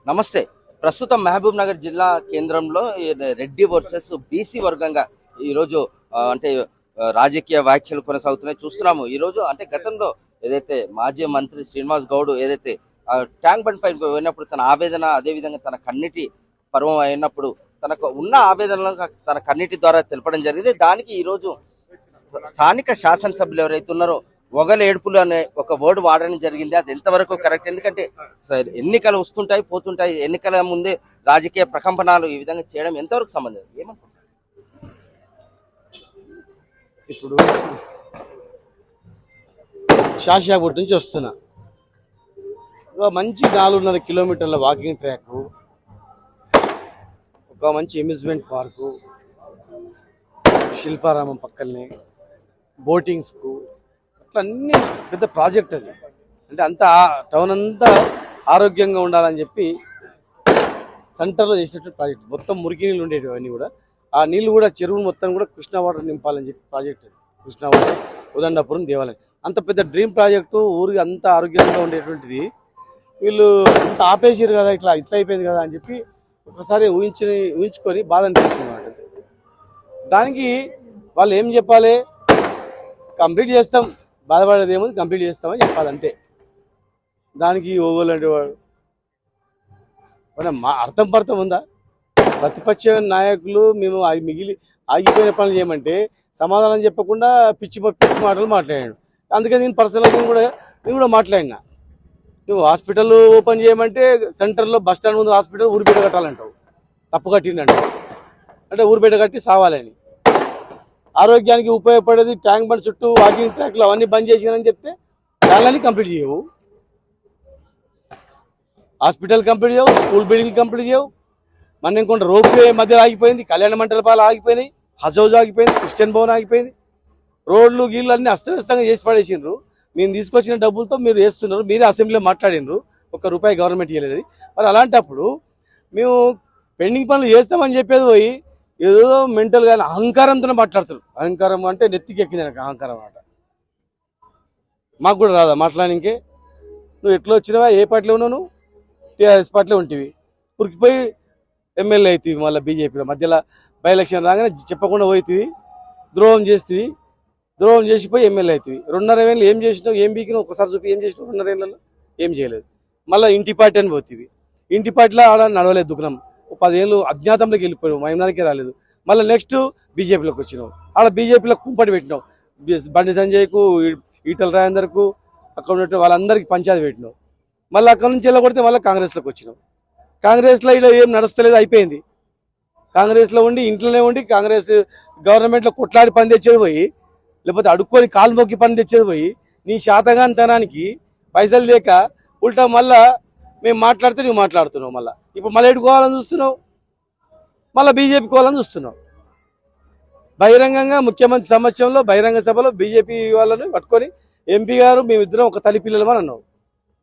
నమస్తే. ప్రస్తుతం మహబూబ్ నగర్ జిల్లా కేంద్రంలో రెడ్డి వర్సెస్ బీసీ వర్గంగా ఈరోజు అంటే రాజకీయ వ్యాఖ్యలు కొనసాగుతున్నాయి చూస్తున్నాము. ఈరోజు అంటే గతంలో ఏదైతే మాజీ మంత్రి శ్రీనివాస్ గౌడ్ ఏదైతే ట్యాంక్ బండ్ పైన పోయినప్పుడు తన ఆవేదన, అదేవిధంగా తన కన్నీటి పర్వం అయినప్పుడు తనకు ఉన్న ఆవేదనలను తన కన్నీటి ద్వారా తెలపడం జరిగింది. దానికి ఈరోజు స్థానిక శాసనసభ్యులు ఎవరైతే ఉన్నారో ఒగలు ఏడుపులు అనే ఒక వర్డ్ వాడడం జరిగింది. అది ఎంతవరకు కరెక్ట్? ఎందుకంటే ఎన్నికలు వస్తుంటాయి పోతుంటాయి, ఎన్నికల ముందే రాజకీయ ప్రకంపనలు ఈ విధంగా చేయడం ఎంతవరకు సంబంధం ఏమనుకుంటున్నారు? ఇప్పుడు షాషాపూర్ నుంచి వస్తున్నా, ఒక మంచి 4.5 కిలోమీటర్ల వాకింగ్ ట్రాక్, ఒక మంచి అమ్యూజ్మెంట్ పార్కు, శిల్పారామం పక్కనే బోటింగ్స్కు అట్లా అన్ని పెద్ద ప్రాజెక్ట్ అది. అంటే అంతా టౌన్ అంతా ఆరోగ్యంగా ఉండాలని చెప్పి సెంటర్లో చేసినటువంటి ప్రాజెక్ట్. మొత్తం మురికి నీళ్ళు ఉండేవి అన్నీ కూడా. ఆ నీళ్ళు కూడా చెరువును మొత్తం కూడా కృష్ణా వాటర్ నింపాలని చెప్పి ప్రాజెక్ట్ అది. కృష్ణా వాటర్ ఉదండాపురం దేవాలయం అంత పెద్ద డ్రీమ్ ప్రాజెక్టు, ఊరికి అంత ఆరోగ్యంగా ఉండేటువంటిది వీళ్ళు అంత ఆపేసారు కదా, ఇట్లా అయిపోయింది కదా అని చెప్పి ఒకసారి ఊహించుకొని బాధ అనిపిస్తుంది. దానికి వాళ్ళు ఏం చెప్పాలి? కంప్లీట్ చేస్తాం, బాధపడేది ఏముంది, కంప్లీట్ చేస్తామని చెప్పాలి అంతే. దానికి ఓగోలు అంటే వాడు మా అర్థం పర్థం ఉందా? ప్రతిపక్ష నాయకులు మేము ఆగిపోయిన పనులు చేయమంటే సమాధానం చెప్పకుండా పిచ్చి మాటలు మాట్లాడాడు. అందుకే నేను పర్సనల్గా నేను కూడా మాట్లాడినా. నువ్వు హాస్పిటల్ ఓపెన్ చేయమంటే సెంటర్లో బస్ స్టాండ్ ముందు హాస్పిటల్ ఊరిపేట కట్టాలంటావు, తప్పు కట్టిండంటావు. అంటే ఊరిపేట కట్టి సావాలని. ఆరోగ్యానికి ఉపయోగపడేది ట్యాంక్ బండ్ చుట్టూ వాకింగ్ ట్రాక్లు అవన్నీ బంద్ చేసినారని చెప్తే దానిని కంప్లీట్ చేయవు. హాస్పిటల్ కంప్లీట్ చేయవు, స్కూల్ బిల్డింగ్ కంప్లీట్ చేయవు. మన ఇంకొంత రోప్వే మధ్యలో ఆగిపోయింది, కళ్యాణ మంటపాలు ఆగిపోయినాయి, హౌస్ ఆగిపోయింది, క్రిస్టియన్ భవన్ ఆగిపోయింది. రోడ్లు గీళ్ళు అన్నీ అస్తవ్యస్తంగా చేసి పడేసిండ్రు. మేము తీసుకొచ్చిన డబ్బులతో మీరు వేస్తున్నారు, మీరే అసెంబ్లీలో మాట్లాడినరు, ₹1 గవర్నమెంట్ ఇవ్వలేదు. మరి అలాంటప్పుడు మేము పెండింగ్ పనులు చేస్తామని చెప్పేది పోయి ఏదో మెంటల్ గా అహంకారంతో మాట్లాడుతారు. అహంకారం అంటే నెత్తికి ఎక్కింది అహంకారం అన్నమాట. మాకు కూడా రాదా మాట్లాడానికే? నువ్వు ఎట్లా వచ్చినావా, ఏ పార్టీలో ఉన్నావు? నువ్వు టీఆర్ఎస్ పార్టీలో ఉంటివి, ఉరికిపోయి ఎమ్మెల్యే అవుతుంది. మళ్ళీ బీజేపీలో మధ్యలో బై ఎలక్షన్ రాగానే చెప్పకుండా పోయితివి, ద్రోహం చేస్తుంది. ద్రోహం చేసిపోయి ఎమ్మెల్యే అవుతుంది. 2.5 ఏళ్ళు ఏం చేసినావు, ఏం బీకినావు? ఒకసారి చూపి ఏం చేసినావు 2.5 ఏళ్ళలో? ఏం చేయలేదు. మళ్ళీ ఇంటి పార్టీ అని పోతుంది. ఇంటి పార్టీలో ఆడ నడవలేదు దుకాణం. 10 ఏళ్ళు అజ్ఞాతంలోకి వెళ్ళిపోయావు, మహిమనానికే రాలేదు. మళ్ళీ నెక్స్ట్ బీజేపీలోకి వచ్చినావు, ఆడ బీజేపీలో కుంపటి పెట్టినావు. బండి సంజయ్కు, ఈటల రాజేందర్కు, అక్కడ ఉన్నట్టు వాళ్ళందరికీ పంచాయతీ పెట్టినావు. మళ్ళీ అక్కడ నుంచి వెళ్ళగొడితే మళ్ళీ కాంగ్రెస్లోకి వచ్చినావు. కాంగ్రెస్లో ఇలా ఏం నడుస్తలేదు, అయిపోయింది. కాంగ్రెస్లో ఉండి ఇంట్లోనే ఉండి కాంగ్రెస్ గవర్నమెంట్లో కొట్లాడి పని తెచ్చేది పోయి, లేకపోతే అడుక్కొని కాలు మొక్కి పని తెచ్చేది పోయి, నీ శాతగానితనానికి పైసలు లేక ఉల్టా మళ్ళా మేము మాట్లాడితే నువ్వు మాట్లాడుతున్నావు. మళ్ళీ ఇప్పుడు మళ్ళీ ఎడుకోవాలని చూస్తున్నావు, మళ్ళీ బీజేపీ కోవాలని చూస్తున్నావు. బహిరంగంగా ముఖ్యమంత్రి సమక్షంలో బహిరంగ సభలో బీజేపీ వాళ్ళని పట్టుకొని ఎంపీ గారు మేమిద్దరం ఒక తల్లి పిల్లలమని అన్నావు.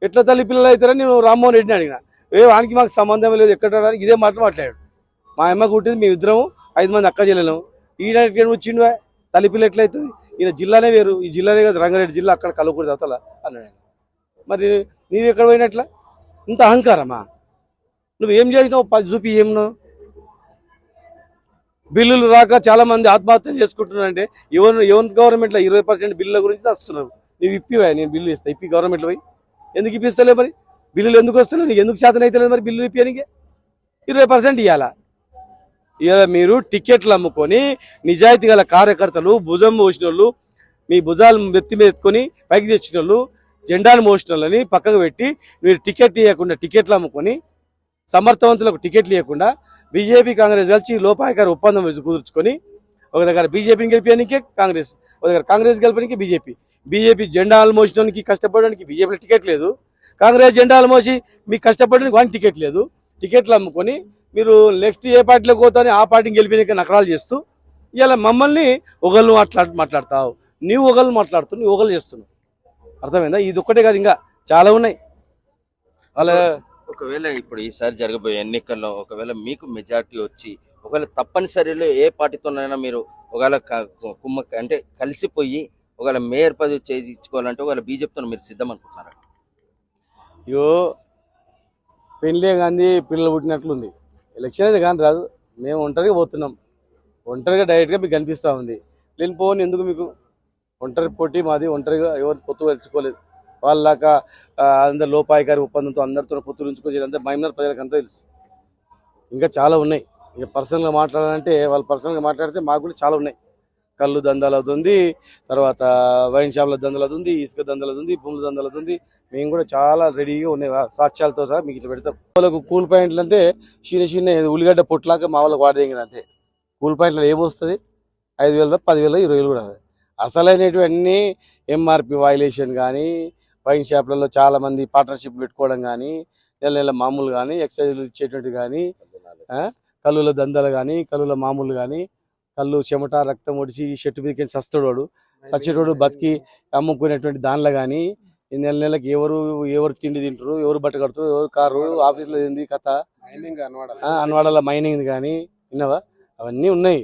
ఎట్లా తల్లి పిల్లలు అవుతారని నేను రామ్మోహన్ రెడ్డిని అడిగిన. వానికి మాకు సంబంధం లేదు, ఎక్కడ ఇదే మాట మాట్లాడాడు. మా అమ్మ కుట్టింది మేమిద్దరం 5 మంది అక్క చెల్లెలం. ఈయన వచ్చిండు తల్లి పిల్ల ఎట్లయితుంది? ఈయన జిల్లానే వేరు, ఈ జిల్లానే కదా రంగారెడ్డి జిల్లా, అక్కడ కలవకూడదు అవతల అన్నాడు. మరి నీవు ఎక్కడ పోయినట్లా? ఇంత అహంకారమా? నువ్వేం చేసినావు చూపి. ఏమన్నా బిల్లులు రాక చాలా మంది ఆత్మహత్యలు చేసుకుంటున్నారంటే ఎవరి గవర్నమెంట్లో 20% బిల్లుల గురించి వస్తున్నారు. నువ్వు ఇప్పివా? నేను బిల్లు ఇస్తా, ఇప్పి గవర్నమెంట్లో పోయి. ఎందుకు ఇప్పిస్తలే మరి? బిల్లులు ఎందుకు వస్తున్నావు? నీకు ఎందుకు శాతం అయితే లేదు మరి బిల్లులు ఇప్పానికి? 20% ఇవ్వాలా? ఇలా మీరు టికెట్లు అమ్ముకొని నిజాయితీ గల కార్యకర్తలు, భుజం మోసిన వాళ్ళు, మీ భుజాలు మెత్తి ఎత్తుకొని పైకి తెచ్చిన వాళ్ళు, జెండాను మోసిన వాళ్ళని పక్కకు పెట్టి మీరు టికెట్లు ఇవ్వకుండా టికెట్లు అమ్ముకొని సమర్థవంతులకు టికెట్లు ఇవ్వకుండా బీజేపీ కాంగ్రెస్ కలిసి లోపాయకారి ఒప్పందం కుదుర్చుకొని ఒక దగ్గర బీజేపీని గెలిపేయడానికే కాంగ్రెస్, ఒక దగ్గర కాంగ్రెస్ గెలిపడానికి బీజేపీ జెండాలు మోసడానికి కష్టపడడానికి బీజేపీలో టికెట్ లేదు, కాంగ్రెస్ జెండాలు మోసి మీకు కష్టపడడానికి వానికి టికెట్ లేదు. టికెట్లు అమ్ముకొని మీరు నెక్స్ట్ ఏ పార్టీలోకి పోతాని ఆ పార్టీని గెలిపేందుకు నకరాలు చేస్తూ ఇలా మమ్మల్ని ఒకళ్ళు మాట్లాడతావు, నీవు ఒకళ్ళు మాట్లాడుతున్నావు, నువ్వు ఒకళ్ళు చేస్తున్నావు. అర్థమైందా? ఇది ఒక్కటే కాదు, ఇంకా చాలా ఉన్నాయి. అలా ఒకవేళ ఇప్పుడు ఈసారి జరగబోయే ఎన్నికల్లో ఒకవేళ మీకు మెజార్టీ వచ్చి ఒకవేళ తప్పనిసరిలో ఏ పార్టీతోనైనా మీరు ఒకవేళ అంటే కలిసిపోయి ఒకవేళ మేయర్ పదవి చేయించుకోవాలంటే ఒకవేళ బీజేపీతో మీరు సిద్ధం అనుకుంటున్నారా? అయ్యో, పెళ్ళే కానీ పిల్లలు పుట్టినట్లుంది. ఎలక్షన్ అయితే కానీ రాదు. మేము ఒంటరిగా పోతున్నాం. ఒంటరిగా డైరెక్ట్గా మీకు కనిపిస్తూ ఉంది. లేనిపోని ఎందుకు మీకు ఒంటరి పోటీ మాది. ఒంటరిగా ఎవరు పొత్తు తెలుసుకోలేదు. వాళ్ళక అందరు లోపాయికారి ఒప్పందంతో అందరితో పొత్తు ఉంచుకొని అంతా మైనర్ ప్రజలకు అంతా తెలుసు. ఇంకా చాలా ఉన్నాయి. ఇక పర్సనల్గా మాట్లాడాలంటే వాళ్ళు పర్సనల్గా మాట్లాడితే మాకు కూడా చాలా ఉన్నాయి. కళ్ళు దందాలు అవుతుంది, తర్వాత వైన్ షాప్ల దందాలు అవుతుంది, ఇసుక దందాలు అవుతుంది, భూముల దందాలు అవుతుంది. మేము కూడా చాలా రెడీగా ఉన్నాయి సాక్ష్యాలతో సహా మీకు ఇట్లా పెడతాం. వాళ్ళకు కూల్ పాయింట్లు అంటే చిన్న చిన్న ఉల్లిగడ్డ పొట్లాక మా వాళ్ళకి వాడదగిన అంతే. కూల్ పాయింట్లో ఏమొస్తుంది? 5,000, 10,000, 20,000 కూడా రాదు. అసలైనటువన్నీ ఎంఆర్పి వైలేషన్ కానీ, వైన్ షాప్లలో చాలా మంది పార్ట్నర్షిప్ పెట్టుకోవడం కానీ, నెల నెల మామూలు కానీ, ఎక్సైజ్లు ఇచ్చేటువంటి కానీ, కళ్ళుల దందాలు కానీ, కళ్ళుల మామూలు కానీ, కళ్ళు చెమట రక్తం ఒడిచి చెట్టు మీదకి సస్తోడు సచ్చేటోడు బతికి అమ్ముకునేటువంటి దానిలో కానీ నెల నెలకి ఎవరు తిండి తింటారు, ఎవరు బట్ట కడతారు, ఎవరు కారు ఆఫీసులో ఏంది కథ, అన్వాడలో మైనింగ్ కానీ విన్నావా? అవన్నీ ఉన్నాయి.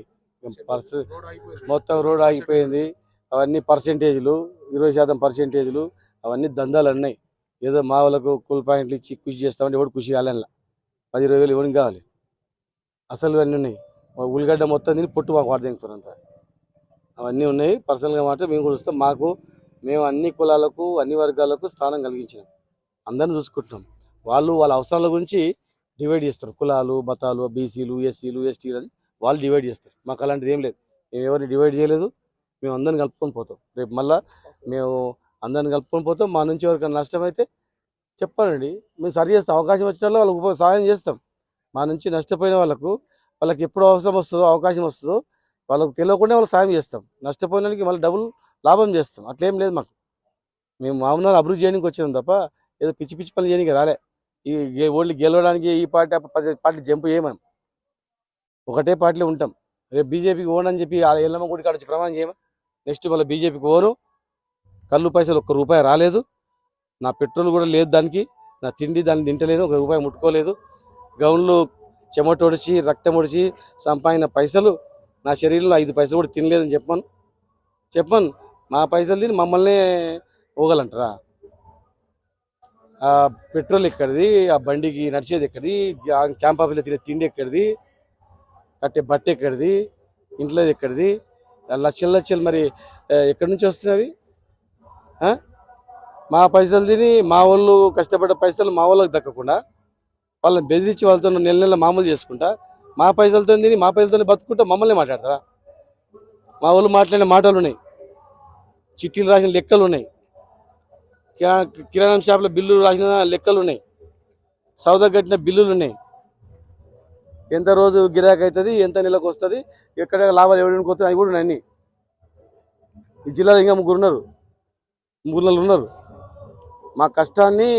మొత్తం రోడ్ ఆగిపోయింది. అవన్నీ పర్సెంటేజ్లు 20% పర్సెంటేజ్లు అవన్నీ దందాలు అన్నాయి. ఏదో మా వాళ్ళకు కూల్ పాయింట్లు ఇచ్చి కృషి చేస్తామంటే ఎవరు కృషి కాలేలా 10-20 వేలు ఎవరికి కావాలి? అసలు అన్నీ ఉన్నాయి. ఉల్లిగడ్డ మొత్తం తిని పొట్టు మాకు వాడదేంత అవన్నీ ఉన్నాయి. పర్సనల్గా మాట మేము కూడా వస్తాం. మేము అన్ని కులాలకు అన్ని వర్గాలకు స్థానం కలిగించినాం. అందరిని చూసుకుంటున్నాం. వాళ్ళ అవసరాల గురించి డివైడ్ చేస్తారు. కులాలు మతాలు బీసీలు ఎస్సీలు ఎస్టీలు అని వాళ్ళు డివైడ్ చేస్తారు. మాకు అలాంటిది ఏం లేదు. మేము ఎవరిని డివైడ్ చేయలేదు. మేము అందరిని కలుపుకొని పోతాం. రేపు మళ్ళీ మేము అందరిని కలుపుకొని పోతాం. మా నుంచి ఎవరికైనా నష్టం అయితే చెప్పండి, మేము సరి చేస్తాం. అవకాశం వచ్చిన వాళ్ళకి సహాయం చేస్తాం. మా నుంచి నష్టపోయిన వాళ్ళకి ఎప్పుడు అవసరం వస్తుందో అవకాశం వస్తుందో వాళ్ళకి తెలియకుండా వాళ్ళకి సాయం చేస్తాం. నష్టపోయిన వాళ్ళకి మళ్ళీ డబుల్ లాభం చేస్తాం. అట్లేం లేదు మాకు. మేము మామూలు అభివృద్ధి చేయడానికి వచ్చినాం తప్ప ఏదో పిచ్చి పిచ్చి పనులు చేయడానికి రాలే. ఈ ఓన్లీ గెలవడానికి ఈ పార్టీ 10 పార్టీ జంపు చేయమని ఒకటే పార్టీలో ఉంటాం. రేపు బీజేపీకి ఓనని చెప్పి ఎల్లమ్మ గుడి కాడ వచ్చి ప్రమాణం చేయమని నెక్స్ట్ మళ్ళీ బీజేపీకి ఓను. కళ్ళు పైసలు ₹1 రాలేదు. నా పెట్రోల్ కూడా లేదు. దానికి నా తిండి దాన్ని తింటలేను. ₹1 ముట్టుకోలేదు. గౌన్లు చెమట ఒడిచి రక్తం ఒడిచి సంపాదించిన పైసలు నా శరీరంలో 5 పైసలు కూడా తినలేదని చెప్పను. మా పైసలు తిని మమ్మల్ని పోగలంటారా? ఆ పెట్రోల్ ఎక్కడిది? ఆ బండికి నడిచేది ఎక్కడిది? క్యాంప్ ఆఫీస్లో తినే తిండి ఎక్కడిది? కట్టే బట్ట ఎక్కడిది? ఇంట్లోది ఎక్కడిది? లక్షలు మరి ఎక్కడి నుంచి వస్తున్నవి? మా పైసలు తిని మా వాళ్ళు కష్టపడ్డ పైసలు మా వాళ్ళకి దక్కకుండా వాళ్ళని బెదిరించి వాళ్ళతో నెల నెల మామూలు చేసుకుంటా మా పైసలతో తిని మా పైసలతో బతుకుంటా మమ్మల్ని మాట్లాడతారా? మా వాళ్ళు మాట్లాడిన మాటలు ఉన్నాయి. చిట్టీలు రాసిన లెక్కలు ఉన్నాయి. కిరాణా షాప్లో బిల్లులు రాసిన లెక్కలు ఉన్నాయి. సౌదా కట్టిన బిల్లులు ఉన్నాయి. ఎంత రోజు గిరాకీ అవుతుంది, ఎంత నెలకు వస్తుంది, ఎక్కడ లాభాలు ఎవరికి వస్తుంది అవి కూడా ఉన్నాయి అన్నీ. ఈ జిల్లాలో ఇంకా 3 ఉన్నారు. మా కష్టాన్ని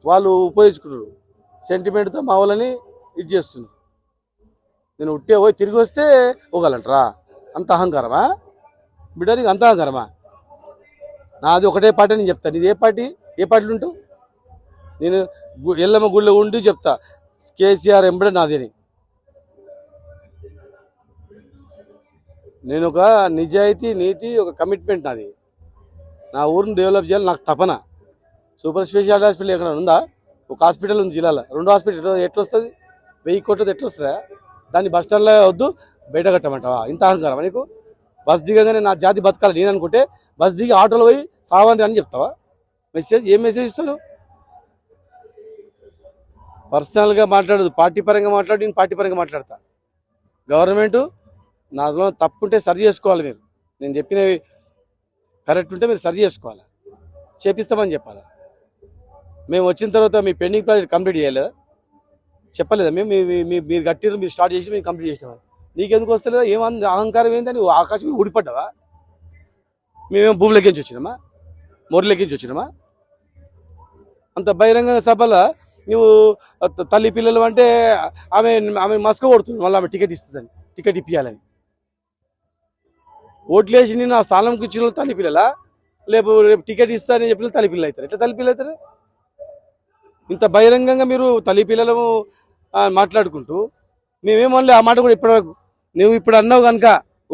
వాళ్ళు ఉపయోగించుకుంటారు. సెంటిమెంట్తో మా వాళ్ళని ఇది చేస్తున్నారు. నేను ఉట్టే పోయి తిరిగి వస్తే పోగలంటరా? అంత అహంకారమా బిడ్డ? నీకు అంత అహంకారమా? నాది ఒకటే పార్టీ నేను చెప్తాను. నీది ఏ పార్టీలు ఉంటావు? నేను ఎల్లమ్మ గుళ్ళో ఉండి చెప్తా కేసీఆర్ ఎంబడే నాది అని. నేను ఒక నిజాయితీ నీతి ఒక కమిట్మెంట్ నాది. నా ఊరిని డెవలప్ చేయాలి నాకు తపన. సూపర్ స్పెషాలిటీ హాస్పిటల్ ఎక్కడ ఉందా? ఒక హాస్పిటల్ ఉంది జిల్లాలో. 2 హాస్పిటల్ ఎట్లొస్తుంది? 1000 కోట్లది ఎట్లొస్తుందా? దాన్ని బస్ స్టాండ్లో వద్దు బయట కట్టమంటావా? ఇంత అహంకారం నీకు? బస్ దిగగానే నా జాతి బతకాలి నేను అనుకుంటే బస్ దిగి ఆటోలో పోయి సావంతి అని చెప్తావా? ఏం మెసేజ్ ఇస్తాను? పర్సనల్గా మాట్లాడదు, పార్టీ పరంగా మాట్లాడు. నేను పార్టీ పరంగా మాట్లాడతా. గవర్నమెంట్ నాలో తప్పుంటే సరి చేసుకోవాలి. నేను చెప్పినవి కరెక్ట్ ఉంటే మీరు సరి చేసుకోవాలి, చేపిస్తామని చెప్పాలి. మేము వచ్చిన తర్వాత మీ పెండింగ్ ప్రాజెక్ట్ కంప్లీట్ చేయలేదా? చెప్పలేదా? మీరు కట్టిరు, మీరు స్టార్ట్ చేసి మేము కంప్లీట్ చేసినామని. నీకెందుకు వస్తలేదా? ఏమన్నా అహంకారం ఏందని ఆకాశం ఊడిపడ్డావా? మేమేం భూమిలోకించి వచ్చినామా? మొరలెక్కించి వచ్చినామా? అంత బహిరంగ సభలో నువ్వు తల్లి పిల్లలు అంటే ఆమె మస్క కొడుతుంది. మళ్ళీ ఆమె టికెట్ ఇస్తుందని, టికెట్ ఇప్పించాలని. ఓట్లేసి నేను ఆ స్థానంకి ఇచ్చిన తల్లి పిల్లలా? రేపు టికెట్ ఇస్తానని చెప్పిన తల్లి పిల్లలు అవుతారు. ఎట్లా తల్లి పిల్లలు అవుతారు? ఇంత బహిరంగంగా మీరు తల్లి పిల్లలు మాట్లాడుకుంటూ మేమేమో ఆ మాట కూడా ఇప్పటివరకు నువ్వు ఇప్పుడు అన్నావు కనుక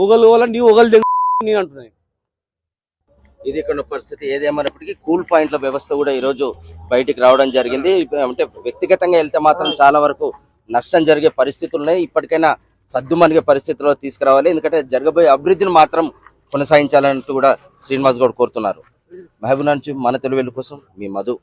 ఒకళ్ళు నీవు ఒకళ్ళు నేను అంటున్నాను. ఇది ఇక్కడ పరిస్థితి. ఏదేమైనప్పటికీ కూల్ పాయింట్ల వ్యవస్థ కూడా ఈ రోజు బయటికి రావడం జరిగింది. అంటే వ్యక్తిగతంగా వెళ్తే మాత్రం చాలా వరకు నష్టం జరిగే పరిస్థితులు ఉన్నాయి. ఇప్పటికైనా సద్దుమణిగే పరిస్థితిలో తీసుకురావాలి, ఎందుకంటే జరగబోయే అభివృద్ధిని మాత్రం కొనసాగించాలంటూ కూడా శ్రీనివాస్ గౌడ్ కోరుతున్నారు. మహబూబ్ నుంచి మన తెలుగు కోసం మీ మధు.